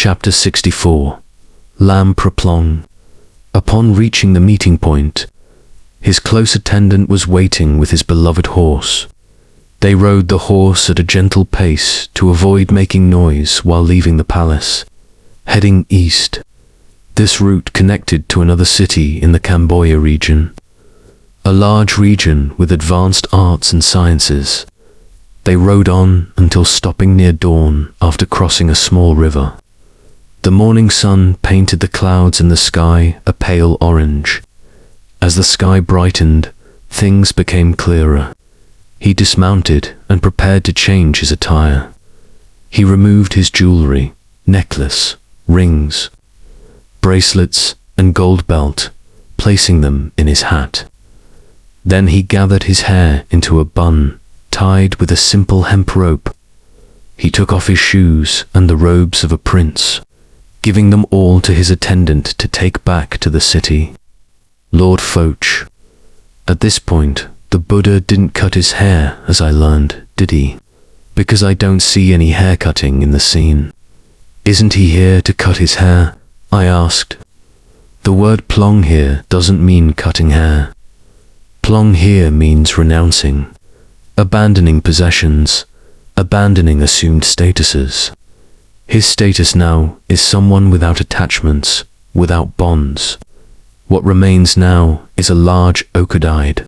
Chapter 64. Lam Plong. Upon reaching the meeting point, his close attendant was waiting with his beloved horse. They rode the horse at a gentle pace to avoid making noise while leaving the palace, heading east. This route connected to another city in the Cambodia region, a large region with advanced arts and sciences. They rode on until stopping near dawn after crossing a small river. The morning sun painted the clouds in the sky a pale orange. As the sky brightened, things became clearer. He dismounted and prepared to change his attire. He removed his jewelry, necklace, rings, bracelets, and gold belt, placing them in his hat. Then he gathered his hair into a bun, tied with a simple hemp rope. He took off his shoes and the robes of a prince, giving them all to his attendant to take back to the city. Lord Foch. At this point, the Buddha didn't cut his hair, as I learned, did he? Because I don't see any hair cutting in the scene. Isn't he here to cut his hair? I asked. The word plong here doesn't mean cutting hair. Plong here means renouncing, abandoning possessions, abandoning assumed statuses. His status now is someone without attachments, without bonds. What remains now is a large ochre-dyed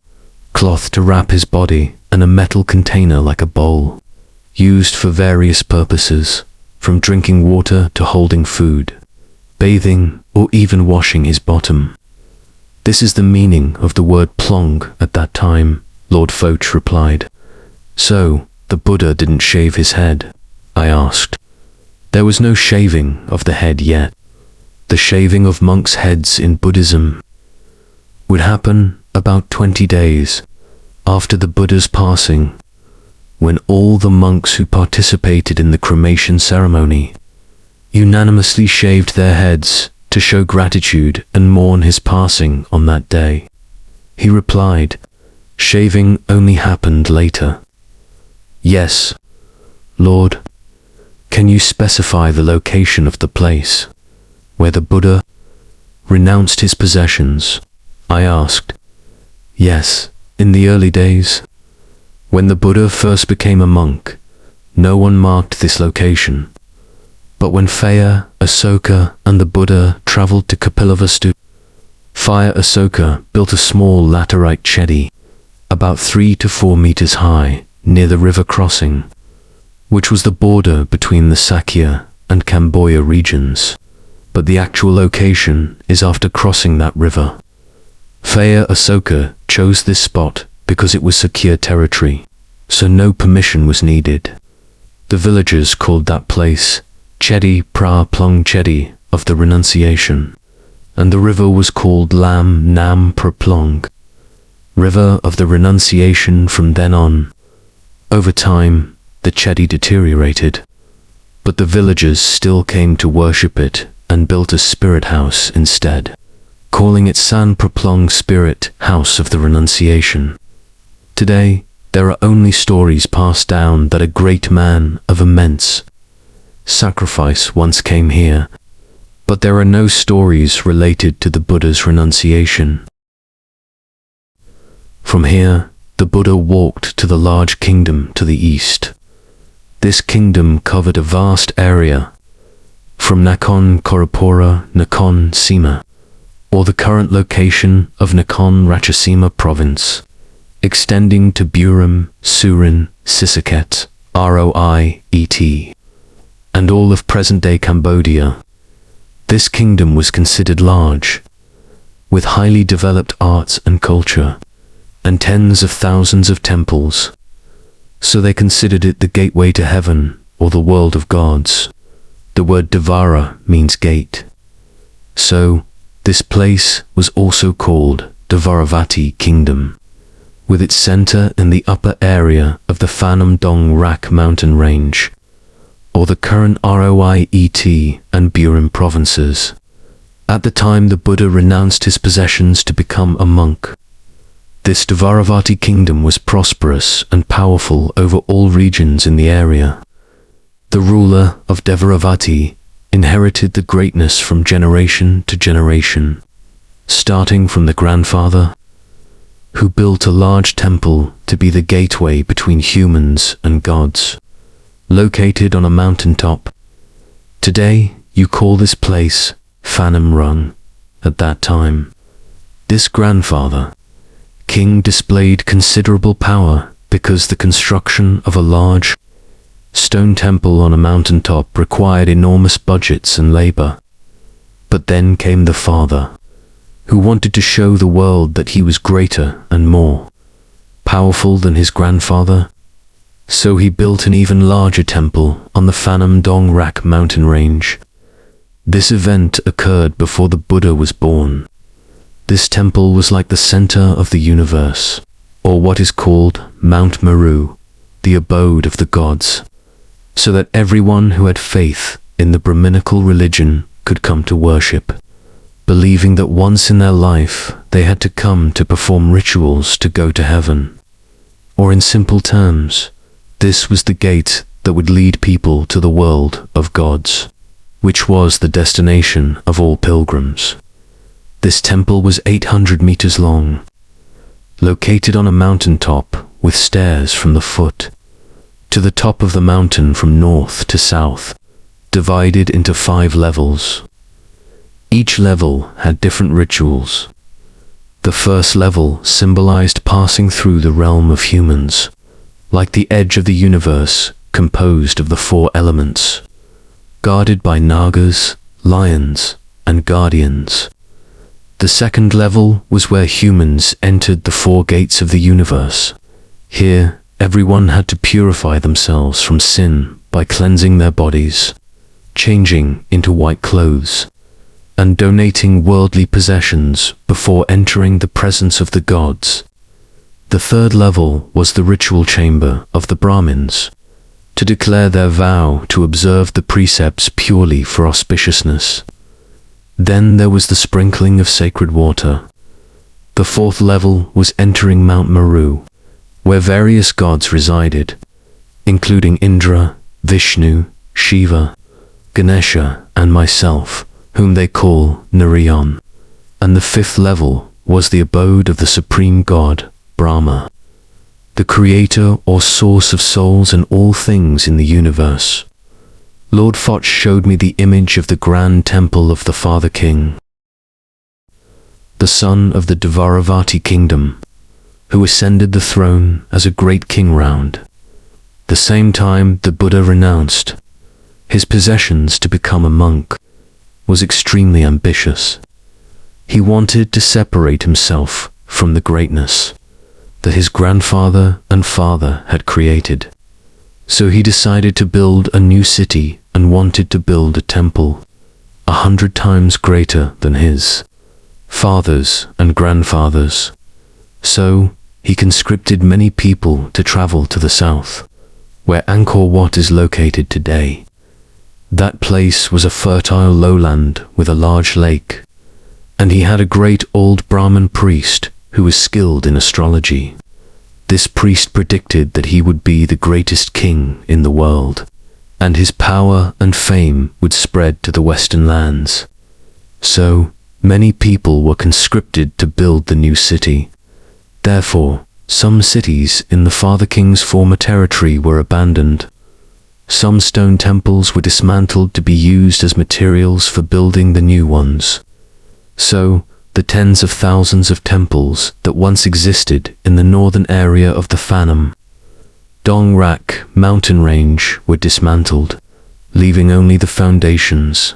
cloth to wrap his body and a metal container like a bowl, used for various purposes, from drinking water to holding food, bathing, or even washing his bottom. This is the meaning of the word plong at that time, Lord Foch replied. So, the Buddha didn't shave his head? I asked. There was no shaving of the head yet. The shaving of monks' heads in Buddhism would happen about 20 days after the Buddha's passing, when all the monks who participated in the cremation ceremony unanimously shaved their heads to show gratitude and mourn his passing on that day. He replied, shaving only happened later. Yes, Lord. Can you specify the location of the place where the Buddha renounced his possessions? I asked. Yes, in the early days, when the Buddha first became a monk, no one marked this location. But when Phaya, Asoka, and the Buddha traveled to Kapilavastu, Phaya Asoka built a small laterite chedi, about 3 to 4 meters high, near the river crossing, which was the border between the Sakya and Cambodia regions, but the actual location is after crossing that river. Phaya Asoka chose this spot because it was secure territory, so no permission was needed. The villagers called that place Chedi Pra Plong Chedi of the Renunciation, and the river was called Lam Nam Plong, River of the Renunciation from then on. Over time, the Chedi deteriorated, but the villagers still came to worship it and built a spirit house instead, calling it San Plong Spirit House of the Renunciation. Today, there are only stories passed down that a great man of immense sacrifice once came here, but there are no stories related to the Buddha's renunciation. From here, the Buddha walked to the large kingdom to the east. This kingdom covered a vast area, from Nakhon Korapora, Nakhon Sima, or the current location of Nakhon Ratchasima province, extending to Buram, Surin, Sisaket, Roiet, and all of present-day Cambodia. This kingdom was considered large, with highly developed arts and culture, and tens of thousands of temples, so they considered it the gateway to heaven or the world of gods. The word Dvara means gate. So, this place was also called Dvaravati Kingdom, with its center in the upper area of the Phanom Dong Rak mountain range, or the current Roiet and Buram provinces. At the time the Buddha renounced his possessions to become a monk, this Dvaravati kingdom was prosperous and powerful over all regions in the area. The ruler of Dvaravati inherited the greatness from generation to generation, starting from the grandfather, who built a large temple to be the gateway between humans and gods, located on a mountaintop. Today, you call this place Phanom Rung. At that time, this grandfather, king, displayed considerable power because the construction of a large stone temple on a mountaintop required enormous budgets and labor. But then came the father, who wanted to show the world that he was greater and more powerful than his grandfather. So he built an even larger temple on the Phanom Dong Rak mountain range. This event occurred before the Buddha was born. This temple was like the center of the universe, or what is called Mount Meru, the abode of the gods, so that everyone who had faith in the Brahminical religion could come to worship, believing that once in their life they had to come to perform rituals to go to heaven. Or in simple terms, this was the gate that would lead people to the world of gods, which was the destination of all pilgrims. This temple was 800 meters long, located on a mountaintop with stairs from the foot to the top of the mountain from north to south, divided into 5 levels. Each level had different rituals. The first level symbolized passing through the realm of humans, like the edge of the universe composed of the 4 elements, guarded by nagas, lions, and guardians. The second level was where humans entered the 4 gates of the universe. Here, everyone had to purify themselves from sin by cleansing their bodies, changing into white clothes, and donating worldly possessions before entering the presence of the gods. The third level was the ritual chamber of the Brahmins, to declare their vow to observe the precepts purely for auspiciousness. Then there was the sprinkling of sacred water. The fourth level was entering Mount Meru, where various gods resided, including Indra, Vishnu, Shiva, Ganesha, and myself, whom they call Narayan. And the fifth level was the abode of the supreme god, Brahma, the creator or source of souls and all things in the universe. Lord Foch showed me the image of the grand temple of the Father King, the son of the Dvaravati kingdom, who ascended the throne as a great king round. The same time the Buddha renounced his possessions to become a monk, was extremely ambitious. He wanted to separate himself from the greatness that his grandfather and father had created. So he decided to build a new city and wanted to build a temple 100 times greater than his fathers and grandfathers. So he conscripted many people to travel to the south, where Angkor Wat is located today. That place was a fertile lowland with a large lake, and he had a great old Brahmin priest who was skilled in astrology. This priest predicted that he would be the greatest king in the world, and his power and fame would spread to the western lands. So, many people were conscripted to build the new city. Therefore, some cities in the Father King's former territory were abandoned. Some stone temples were dismantled to be used as materials for building the new ones. So, the tens of thousands of temples that once existed in the northern area of the Phanom Dong Rak mountain range were dismantled, leaving only the foundations.